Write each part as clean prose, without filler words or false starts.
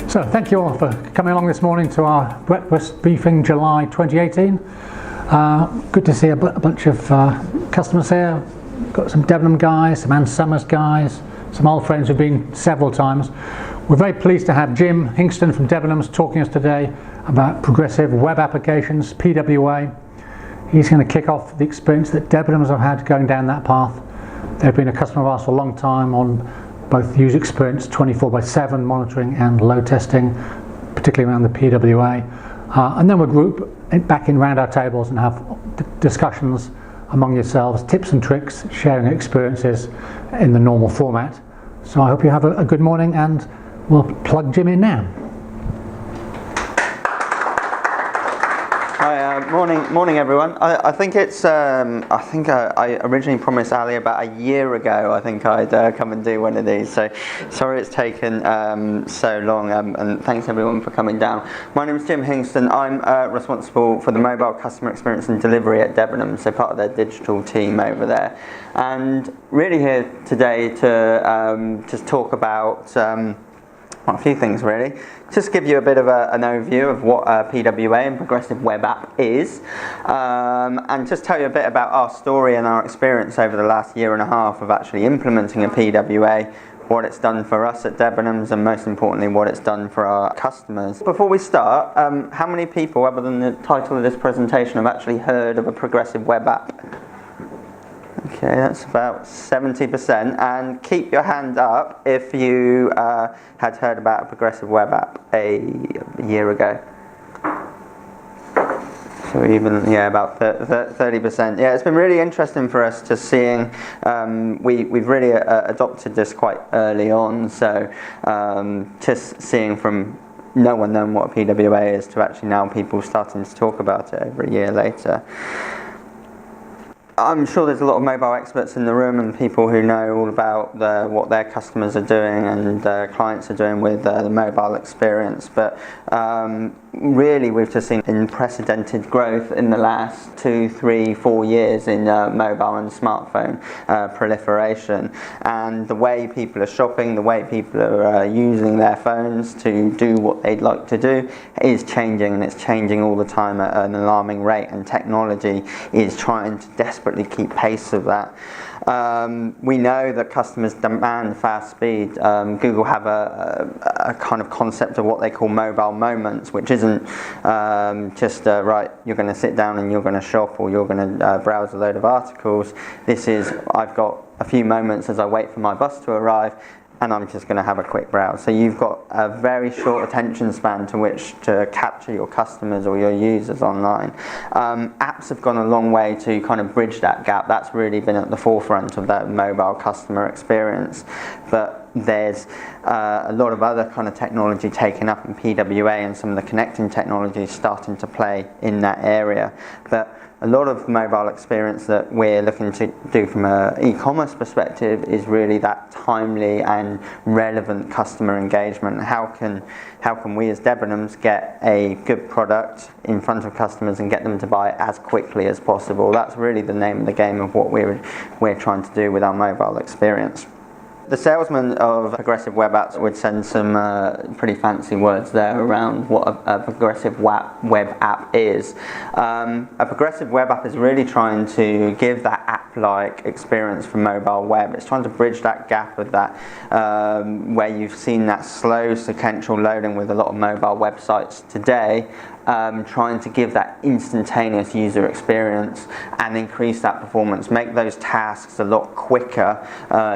So thank you all for coming along this morning to our breakfast briefing July 2018. Good to see a bunch of customers here. Got some Debenhams guys, some Ann Summers guys, some old friends who've been several times. We're very pleased to have Jim Hingston from Debenhams talking to us today about progressive web applications, PWA. He's going to kick off the experience that Debenhams have had going down that path. They've been a customer of ours for a long time on both user experience 24/7 monitoring and load testing, particularly around the PWA. And then we'll group it back in round our tables and have discussions among yourselves, tips and tricks, sharing experiences in the normal format. So I hope you have a good morning, and we'll plug Jim in now. Hi, morning everyone. I think it's. I originally promised Ali about a year ago. I think I'd come and do one of these. So sorry it's taken so long. And thanks everyone for coming down. My name is Jim Hingston. I'm responsible for the mobile customer experience and delivery at Debenhams, so part of their digital team over there. And really here today to just talk about. A few things really. Just give you a bit of an overview of what PWA and Progressive Web App is, and just tell you a bit about our story and our experience over the last year and a half of actually implementing a PWA, what it's done for us at Debenhams, and most importantly what it's done for our customers. Before we start, how many people, other than the title of this presentation, have actually heard of a Progressive Web App? Okay, that's about 70%, and keep your hand up if you had heard about a Progressive Web App a year ago. So even, about 30%. Yeah, it's been really interesting for us to seeing, we've really adopted this quite early on, so just seeing from no one knowing what a PWA is to actually now people starting to talk about it over a year later. I'm sure there's a lot of mobile experts in the room and people who know all about what their customers are doing and their clients are doing with the mobile experience, but really we've just seen unprecedented growth in the last 2, 3, 4 years in mobile and smartphone proliferation, and the way people are shopping, the way people are using their phones to do what they'd like to do is changing, and it's changing all the time at an alarming rate, and technology is trying to desperately keep pace with that. We know that customers demand fast speed. Google have a kind of concept of what they call mobile moments, which isn't just right, you're going to sit down and you're going to shop, or you're going to browse a load of articles. This is, I've got a few moments as I wait for my bus to arrive, and I'm just going to have a quick browse. So you've got a very short attention span to which to capture your customers or your users online. Apps have gone a long way to kind of bridge that gap. That's really been at the forefront of that mobile customer experience. But there's a lot of other kind of technology taken up in PWA, and some of the connecting technology starting to play in that area. But a lot of mobile experience that we're looking to do from an e-commerce perspective is really that timely and relevant customer engagement. How can we as Debenhams get a good product in front of customers and get them to buy it as quickly as possible? That's really the name of the game of what we're trying to do with our mobile experience. The salesman of Progressive Web Apps would send some pretty fancy words there around what a Progressive Web App is. A Progressive Web App is really trying to give that app-like experience for mobile web. It's trying to bridge that gap of that where you've seen that slow sequential loading with a lot of mobile websites today. Trying to give that instantaneous user experience and increase that performance, make those tasks a lot quicker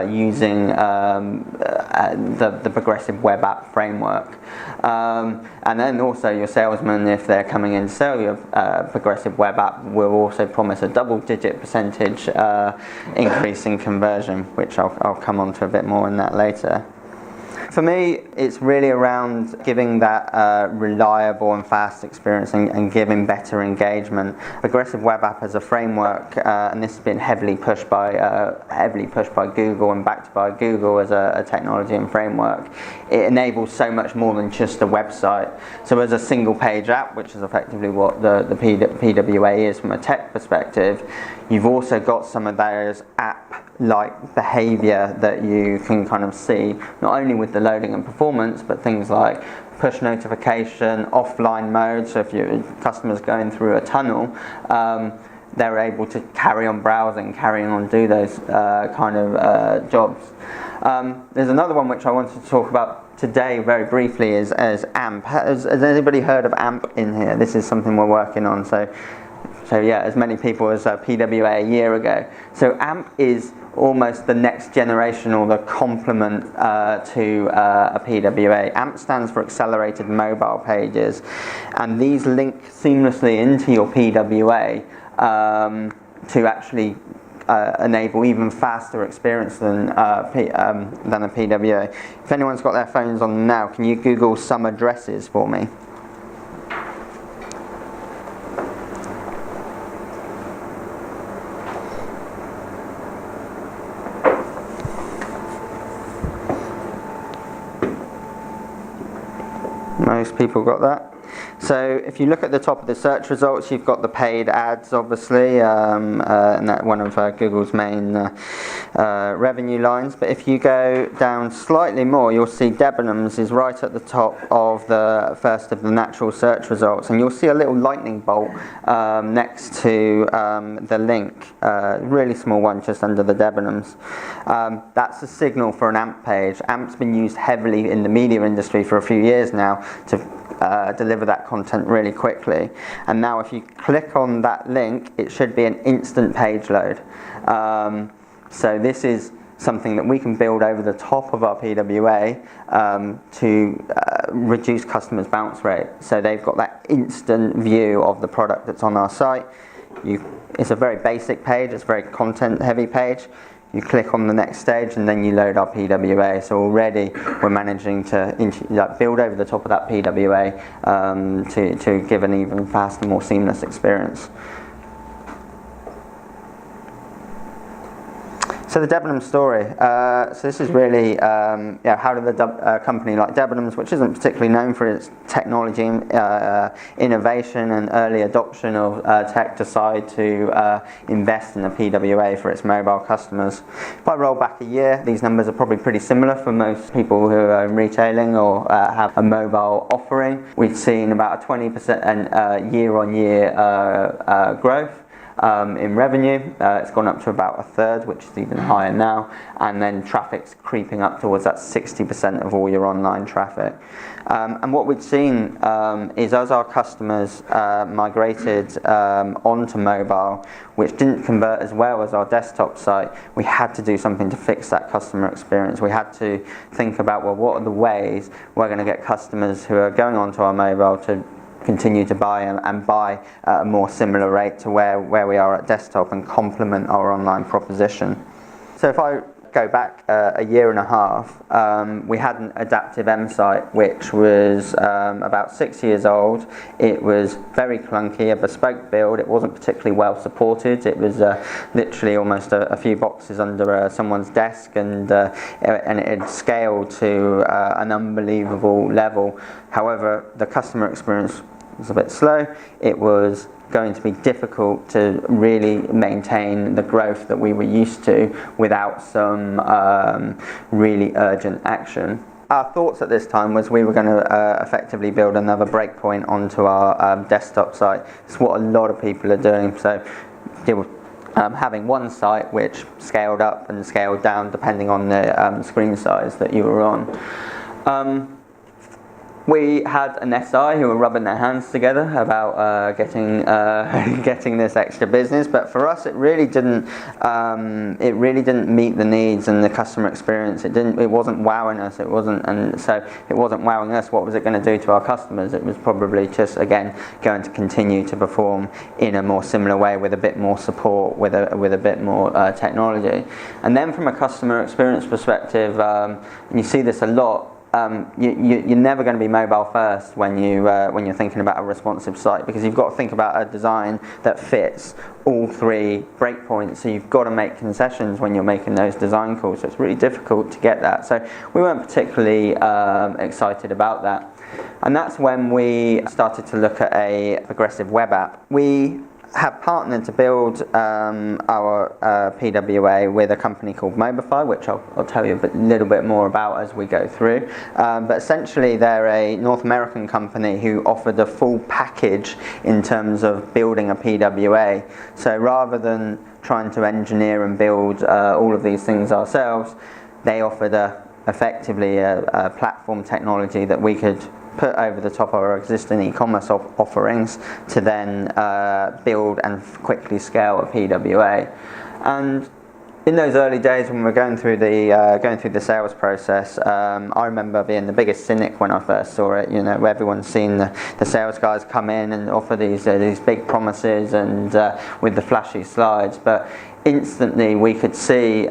using the Progressive Web App framework. And then also your salesman, if they're coming in to sell your Progressive Web App, will also promise a double-digit percentage increase in conversion, which I'll come on to a bit more in that later. For me, it's really around giving that reliable and fast experience and giving better engagement. Progressive Web App as a framework, and this has been heavily pushed by Google and backed by Google as a technology and framework. It enables so much more than just a website. So as a single page app, which is effectively what the PWA is from a tech perspective, you've also got some of those app like behavior that you can kind of see, not only with the loading and performance, but things like push notification, offline mode. So if your customer's going through a tunnel, they're able to carry on browsing, carrying on do those kind of jobs. There's another one which I wanted to talk about today very briefly is AMP. Has anybody heard of AMP in here? This is something we're working on. So yeah, as many people as PWA a year ago. So AMP is almost the next generation or the complement to a PWA. AMP stands for Accelerated Mobile Pages, and these link seamlessly into your PWA to actually enable even faster experience than a PWA. If anyone's got their phones on now, can you Google some addresses for me? Most people got that. So if you look at the top of the search results, you've got the paid ads, obviously, and that's one of Google's main revenue lines. But if you go down slightly more, you'll see Debenhams is right at the top of the first of the natural search results, and you'll see a little lightning bolt next to the link, really small one just under the Debenhams. That's a signal for an AMP page. AMP's been used heavily in the media industry for a few years now to deliver that content really quickly, and now if you click on that link, it should be an instant page load. So this is something that we can build over the top of our PWA to reduce customers' bounce rate. So they've got that instant view of the product that's on our site. It's a very basic page, it's a very content heavy page. You click on the next stage and then you load our PWA. So already we're managing to build over the top of that PWA to give an even faster, more seamless experience. So the Debenhams story. So this is really, how did a company like Debenhams, which isn't particularly known for its technology innovation and early adoption of tech, decide to invest in a PWA for its mobile customers? If I roll back a year, these numbers are probably pretty similar for most people who are in retailing or have a mobile offering. We've seen about a 20% year-on-year growth. In revenue, it's gone up to about a third, which is even higher now, and then traffic's creeping up towards that 60% of all your online traffic. And what we've seen is as our customers migrated onto mobile, which didn't convert as well as our desktop site, we had to do something to fix that customer experience. We had to think about, well, what are the ways we're going to get customers who are going onto our mobile to continue to buy and buy at a more similar rate to where we are at desktop and complement our online proposition. So if I go back a year and a half, we had an adaptive M site which was about 6 years old. It was very clunky, a bespoke build. It wasn't particularly well supported. It was literally almost a few boxes under someone's desk, and it had scaled to an unbelievable level. However, the customer experience was a bit slow. It was going to be difficult to really maintain the growth that we were used to without some really urgent action. Our thoughts at this time was we were going to effectively build another breakpoint onto our desktop site. It's what a lot of people are doing. So having one site which scaled up and scaled down depending on the screen size that you were on. We had an SI who were rubbing their hands together about getting this extra business, but for us it really didn't meet the needs and the customer experience. It wasn't wowing us. And so it wasn't wowing us. What was it going to do to our customers? It was probably just again going to continue to perform in a more similar way with a bit more support, with a bit more technology. And then from a customer experience perspective, and you see this a lot. You're never going to be mobile first when you're thinking about a responsive site, because you've got to think about a design that fits all three breakpoints. So you've got to make concessions when you're making those design calls. So it's really difficult to get that. So we weren't particularly excited about that, and that's when we started to look at a progressive web app. We have partnered to build our PWA with a company called Mobify, which I'll tell you a little bit more about as we go through. But essentially they're a North American company who offered a full package in terms of building a PWA. So rather than trying to engineer and build all of these things ourselves, they offered effectively a platform technology that we could put over the top of our existing e-commerce offerings to then build and quickly scale a PWA. And in those early days when we were going through the sales process, I remember being the biggest cynic when I first saw it. You know, everyone's seen the sales guys come in and offer these big promises and with the flashy slides, but instantly we could see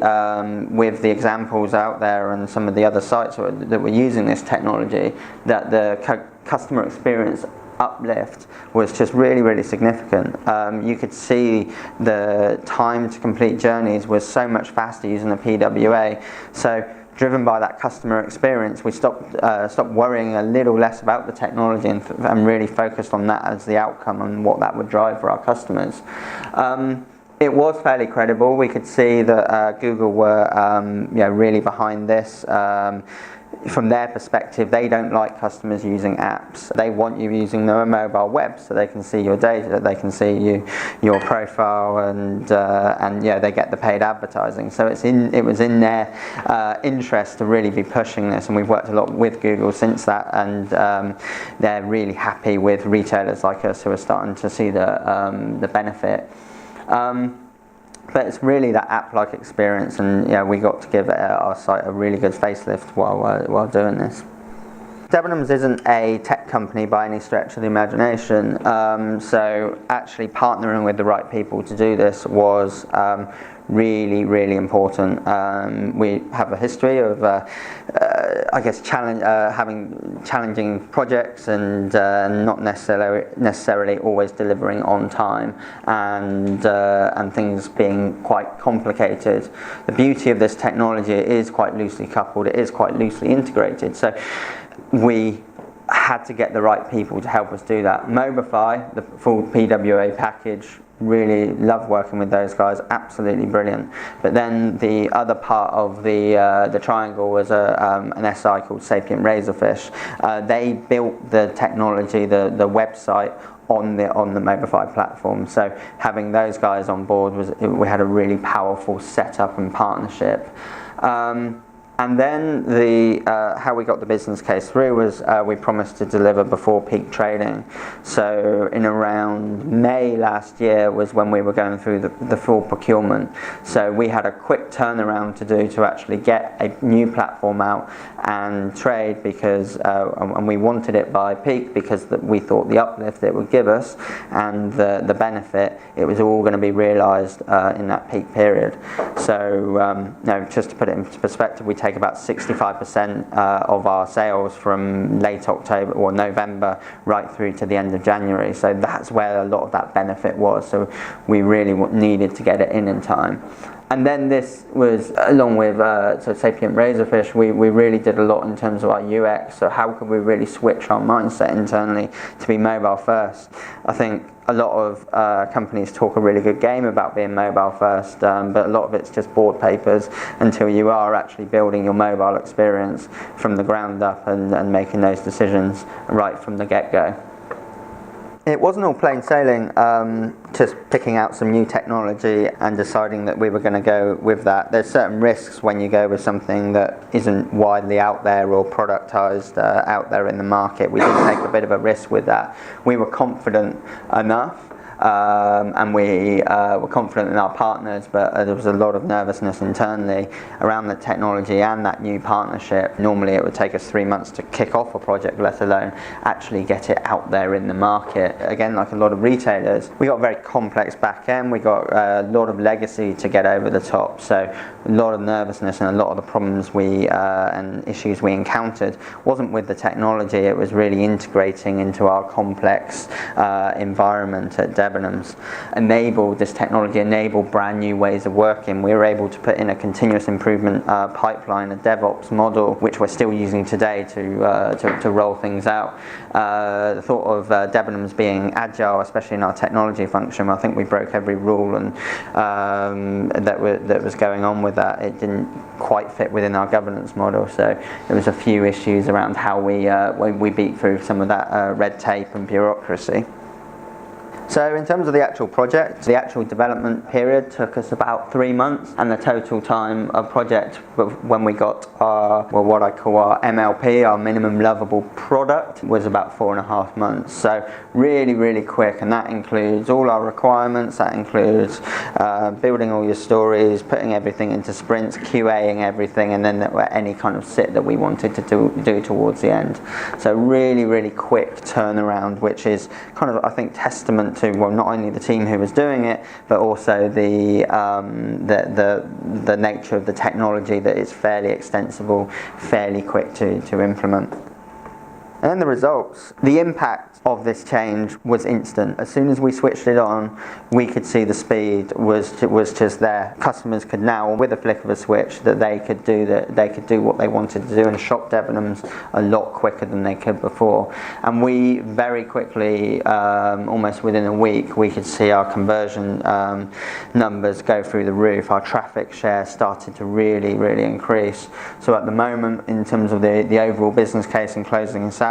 with the examples out there and some of the other sites that were using this technology that the customer experience uplift was just really, really significant. You could see the time to complete journeys was so much faster using the PWA. So driven by that customer experience, we stopped worrying a little less about the technology and really focused on that as the outcome and what that would drive for our customers. It was fairly credible. We could see that Google were really behind this. From their perspective, they don't like customers using apps. They want you using their mobile web so they can see your data, they can see your profile, and they get the paid advertising. So it was in their interest to really be pushing this, and we've worked a lot with Google since that, and they're really happy with retailers like us who are starting to see the benefit. But it's really that app-like experience, and we got to give our site a really good facelift while doing this. Debenhams isn't a tech company by any stretch of the imagination, so actually partnering with the right people to do this was really, really important. We have a history of, having challenging projects and not necessarily always delivering on time, and things being quite complicated. The beauty of this technology is quite loosely coupled. It is quite loosely integrated. So we had to get the right people to help us do that. Mobify, the full PWA package, really loved working with those guys, absolutely brilliant. But then the other part of the triangle was an SI called Sapient Razorfish. They built the technology, the website on the Mobify platform. So having those guys on board we had a really powerful setup and partnership. And then how we got the business case through was we promised to deliver before peak trading. So in around May last year was when we were going through the full procurement. So we had a quick turnaround to do to actually get a new platform out and trade, because and we wanted it by peak because we thought the uplift it would give us and the benefit, it was all going to be realised in that peak period. So just to put it into perspective, we take about 65% of our sales from late October or November right through to the end of January. So that's where a lot of that benefit was. So we really needed to get it in time. And then this was, along with Sapient Razorfish, we really did a lot in terms of our UX. So how could we really switch our mindset internally to be mobile first? I think a lot of companies talk a really good game about being mobile first, but a lot of it's just board papers until you are actually building your mobile experience from the ground up and making those decisions right from the get-go. It wasn't all plain sailing, just picking out some new technology and deciding that we were going to go with that. There's certain risks when you go with something that isn't widely out there or productized out there in the market. We did take a bit of a risk with that. We were confident enough, and we were confident in our partners, but there was a lot of nervousness internally around the technology and that new partnership. Normally it would take us 3 months to kick off a project, let alone actually get it out there in the market. Again, like a lot of retailers, we got a very complex back end, we got a lot of legacy to get over the top, so a lot of nervousness, and a lot of the problems and issues we encountered wasn't with the technology, it was really integrating into our complex environment at Debenhams. Debenhams. This technology enabled brand new ways of working. We were able to put in a continuous improvement pipeline, a DevOps model, which we're still using today to roll things out. The thought of Debenhams being agile, especially in our technology function, I think we broke every rule and that was going on with that. It didn't quite fit within our governance model, so there was a few issues around how we beat through some of that red tape and bureaucracy. So in terms of the actual project, the actual development period took us about 3 months, and the total time of project when we got our, what I call our MLP, our minimum lovable product, was about 4.5 months. So really, really quick, and that includes all our requirements, that includes building all your stories, putting everything into sprints, QAing everything, and then any kind of sit that we wanted to do towards the end. So really, really quick turnaround, which is kind of, I think, testament to, well, not only the team who was doing it, but also the nature of the technology, that it's fairly extensible, fairly quick to implement. And then the results. The impact of this change was instant. As soon as we switched it on, we could see the speed was just there. Customers could now, with a flick of a switch, that they could do what they wanted to do and shop Debenhams a lot quicker than they could before. And we very quickly, almost within a week, we could see our conversion numbers go through the roof. Our traffic share started to really, really increase. So at the moment, in terms of the overall business case and closing this out,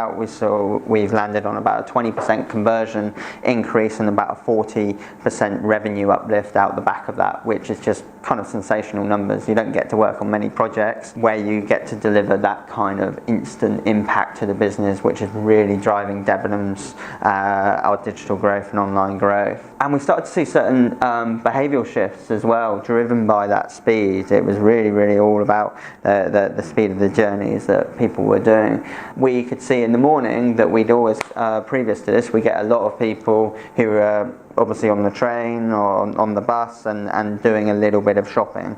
we've landed on about a 20% conversion increase and about a 40% revenue uplift out the back of that, which is just kind of sensational numbers. You don't get to work on many projects where you get to deliver that kind of instant impact to the business, which is really driving Debenhams, our digital growth and online growth. And we started to see certain behavioural shifts as well, driven by that speed. It was really, really all about the speed of the journeys that people were doing. We could see in the morning that we'd always, previous to this, we get a lot of people who are obviously on the train or on the bus and doing a little bit of shopping.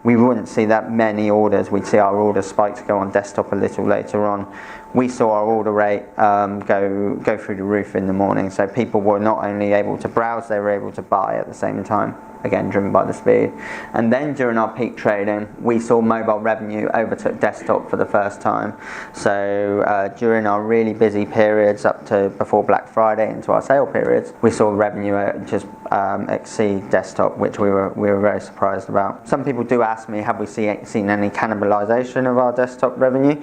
We wouldn't see that many orders. We'd see our order spikes go on desktop a little later on. We saw our order rate go through the roof in the morning. So people were not only able to browse, they were able to buy at the same time. Again, driven by the speed. And then during our peak trading, we saw mobile revenue overtook desktop for the first time. So during our really busy periods up to before Black Friday into our sale periods, we saw revenue just exceed desktop, which we were very surprised about. Some people do ask me, have we seen any cannibalization of our desktop revenue?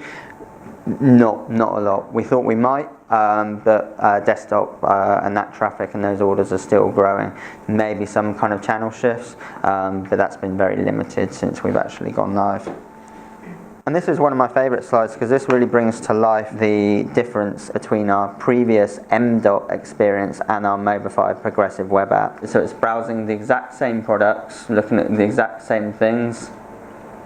Not a lot. We thought we might, but desktop and that traffic and those orders are still growing. Maybe some kind of channel shifts, but that's been very limited since we've actually gone live. And this is one of my favourite slides because this really brings to life the difference between our previous M.Dot experience and our Mobify progressive web app. So it's browsing the exact same products, looking at the exact same things,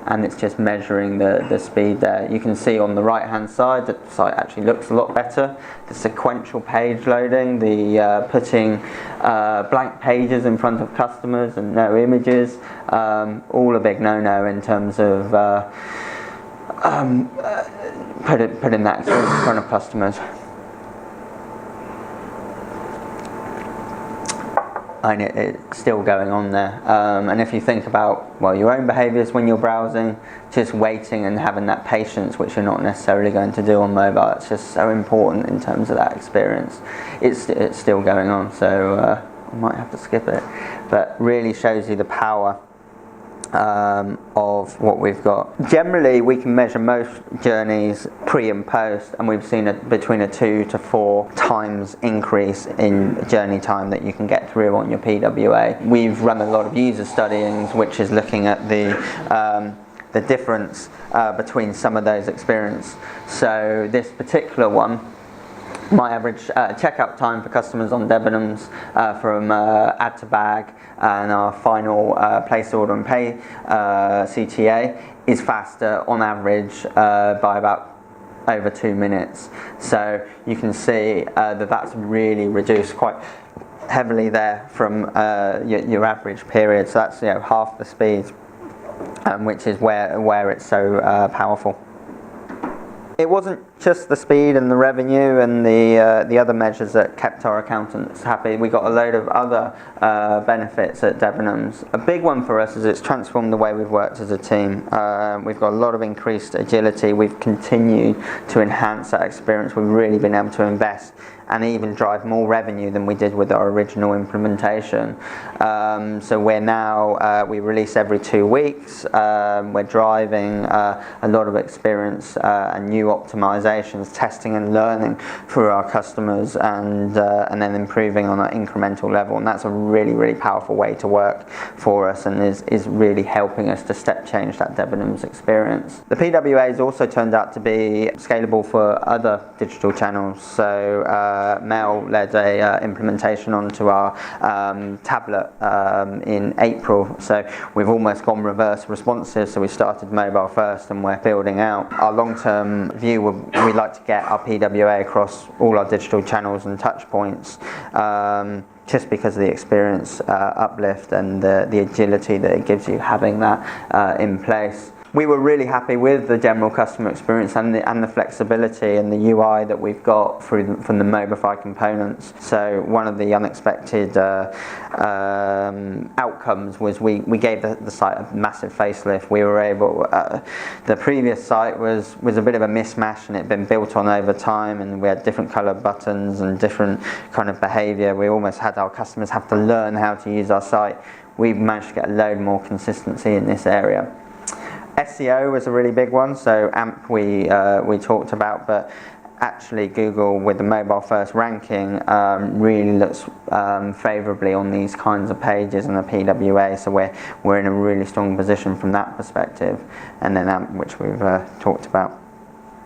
and it's just measuring the speed there. You can see on the right hand side that the site actually looks a lot better. The sequential page loading, the putting blank pages in front of customers and no images, all a big no-no in terms of putting that experience in front of customers. And it's still going on there. And if you think about, well, your own behaviours when you're browsing, just waiting and having that patience, which you're not necessarily going to do on mobile, it's just so important in terms of that experience. It's still going on, so I might have to skip it. But really shows you the power of what we've got. Generally, we can measure most journeys pre and post, and we've seen between a 2 to 4 times increase in journey time that you can get through on your PWA. We've run a lot of user studying, which is looking at the difference between some of those experiences. So this particular one, my average checkout time for customers on Debenhams from add to bag and our final place order and pay CTA is faster on average by about over 2 minutes. So you can see that's really reduced quite heavily there from your average period. So that's half the speed, which is where it's so powerful. It wasn't just the speed and the revenue and the other measures that kept our accountants happy. We got a load of other benefits at Debenhams. A big one for us is it's transformed the way we've worked as a team. We've got a lot of increased agility. We've continued to enhance that experience. We've really been able to invest and even drive more revenue than we did with our original implementation. So we're now, we release every 2 weeks. We're driving a lot of experience and new optimizations, testing and learning for our customers, and then improving on an incremental level. And that's a really, really powerful way to work for us, and is really helping us to step change that Debenhams experience. The PWAs also turned out to be scalable for other digital channels. So Mel led a implementation onto our tablet in April, so we've almost gone reverse responsive. So we started mobile first and we're building out. Our long-term view, we'd like to get our PWA across all our digital channels and touch points, just because of the experience uplift and the agility that it gives you having that in place. We were really happy with the general customer experience and the flexibility and the UI that we've got from the Mobify components. So one of the unexpected outcomes was we gave the site a massive facelift. We were able, the previous site was a bit of a mismatch, and it had been built on over time, and we had different coloured buttons and different kind of behaviour. We almost had our customers have to learn how to use our site. We've managed to get a load more consistency in this area. SEO was a really big one, so AMP we talked about, but actually Google with the mobile first ranking really looks favourably on these kinds of pages and the PWA, so we're in a really strong position from that perspective. And then AMP, which we've talked about.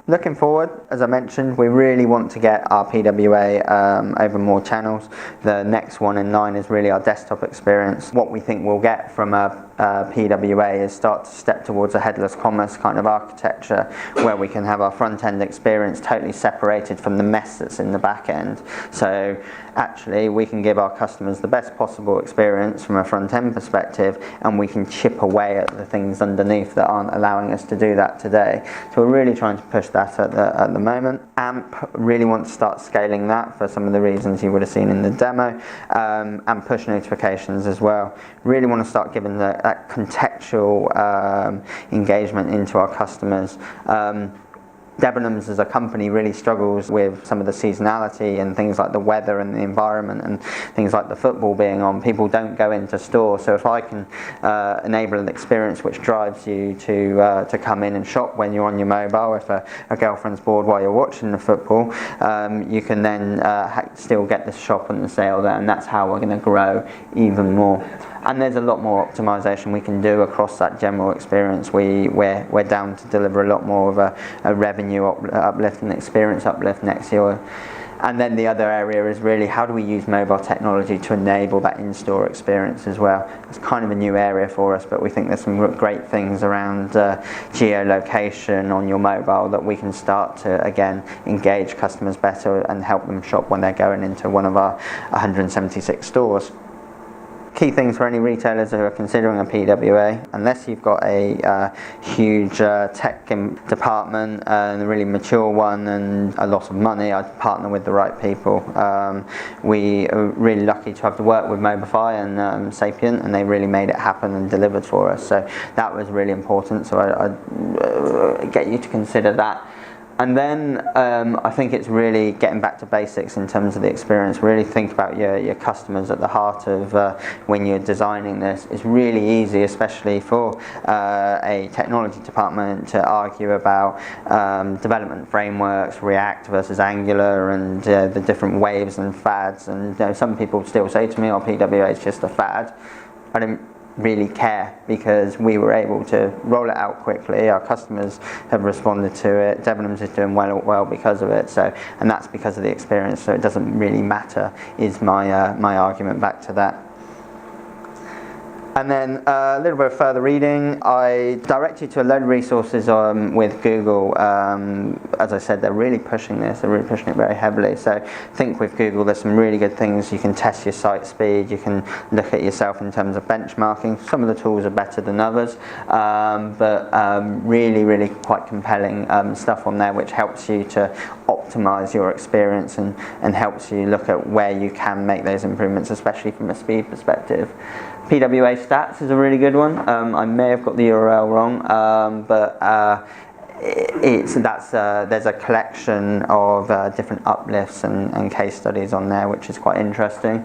Looking forward, as I mentioned, we really want to get our PWA over more channels. The next one in line is really our desktop experience. What we think we'll get from a PWA is start to step towards a headless commerce kind of architecture, where we can have our front end experience totally separated from the mess that's in the back end. So actually we can give our customers the best possible experience from a front end perspective, and we can chip away at the things underneath that aren't allowing us to do that today. So we're really trying to push that at the moment. AMP really want to start scaling that for some of the reasons you would have seen in the demo, and push notifications as well. Really want to start giving that contextual engagement into our customers. Debenhams as a company really struggles with some of the seasonality and things like the weather and the environment and things like the football being on. People don't go into store, so if I can enable an experience which drives you to come in and shop when you're on your mobile, if a girlfriend's bored while you're watching the football, you can then still get the shop and the sale there, and that's how we're going to grow even more. And there's a lot more optimization we can do across that general experience. We're down to deliver a lot more of a revenue uplift and experience uplift next year. And then the other area is really how do we use mobile technology to enable that in-store experience as well. It's kind of a new area for us, but we think there's some great things around geolocation on your mobile that we can start to, again, engage customers better and help them shop when they're going into one of our 176 stores. Key things for any retailers who are considering a PWA, unless you've got a huge tech department and a really mature one and a lot of money, I'd partner with the right people. We are really lucky to have to work with Mobify and Sapient, and they really made it happen and delivered for us, so that was really important. So I'd get you to consider that. And then I think it's really getting back to basics in terms of the experience. Really think about your customers at the heart of when you're designing this. It's really easy, especially for a technology department, to argue about development frameworks, React versus Angular, and the different waves and fads. And some people still say to me, "Oh, PWA is just a fad." I don't really care, because we were able to roll it out quickly. Our customers have responded to it. Debenhams is doing well because of it. So, and that's because of the experience. So it doesn't really matter. Is my argument back to that. And then a little bit of further reading. I direct you to a load of resources with Google. As I said, they're really pushing this. They're really pushing it very heavily. So think with Google, there's some really good things. You can test your site speed. You can look at yourself in terms of benchmarking. Some of the tools are better than others, but really, really quite compelling stuff on there, which helps you to optimize your experience and helps you look at where you can make those improvements, especially from a speed perspective. PWA stats is a really good one. I may have got the URL wrong, but there's a collection of different uplifts and case studies on there, which is quite interesting.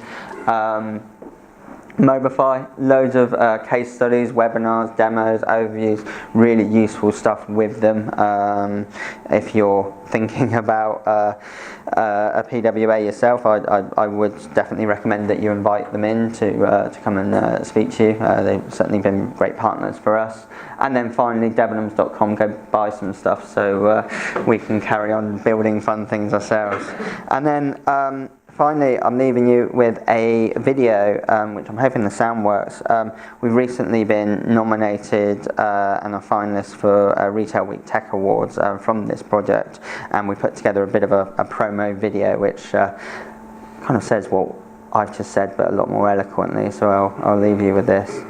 Mobify, loads of case studies, webinars, demos, overviews, really useful stuff with them. If you're thinking about a PWA yourself, I would definitely recommend that you invite them in to come and speak to you. They've certainly been great partners for us. And then finally, Debenhams.com, go buy some stuff so we can carry on building fun things ourselves. And then finally, I'm leaving you with a video, which I'm hoping the sound works. We've recently been nominated and are finalists for Retail Week Tech Awards from this project, and we put together a bit of a promo video which kind of says what I've just said, but a lot more eloquently, so I'll leave you with this.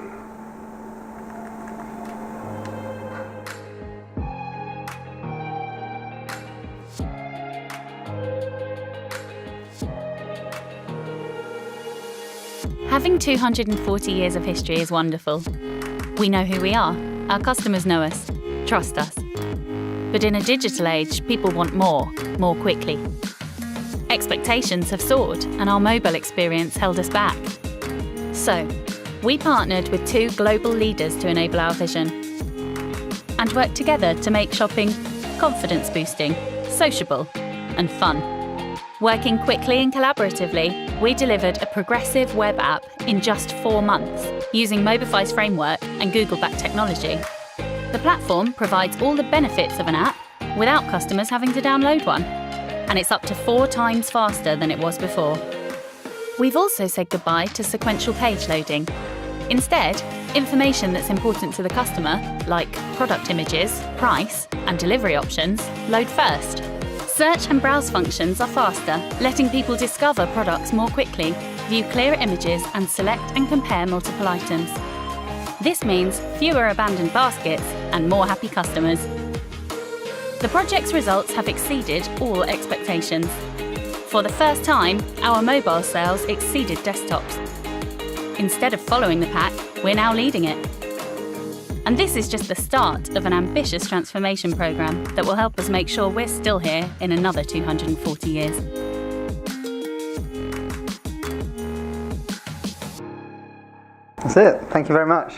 Having 240 years of history is wonderful. We know who we are, our customers know us, trust us. But in a digital age, people want more quickly. Expectations have soared, and our mobile experience held us back. So, we partnered with 2 global leaders to enable our vision, and worked together to make shopping confidence-boosting, sociable, and fun. Working quickly and collaboratively, we delivered a progressive web app in just 4 months, using Mobify's framework and Google-backed technology. The platform provides all the benefits of an app without customers having to download one, and it's up to 4 times faster than it was before. We've also said goodbye to sequential page loading. Instead, information that's important to the customer, like product images, price, and delivery options, load first. Search and browse functions are faster, letting people discover products more quickly, view clearer images, and select and compare multiple items. This means fewer abandoned baskets and more happy customers. The project's results have exceeded all expectations. For the first time, our mobile sales exceeded desktops. Instead of following the pack, we're now leading it. And this is just the start of an ambitious transformation programme that will help us make sure we're still here in another 240 years. That's it. Thank you very much.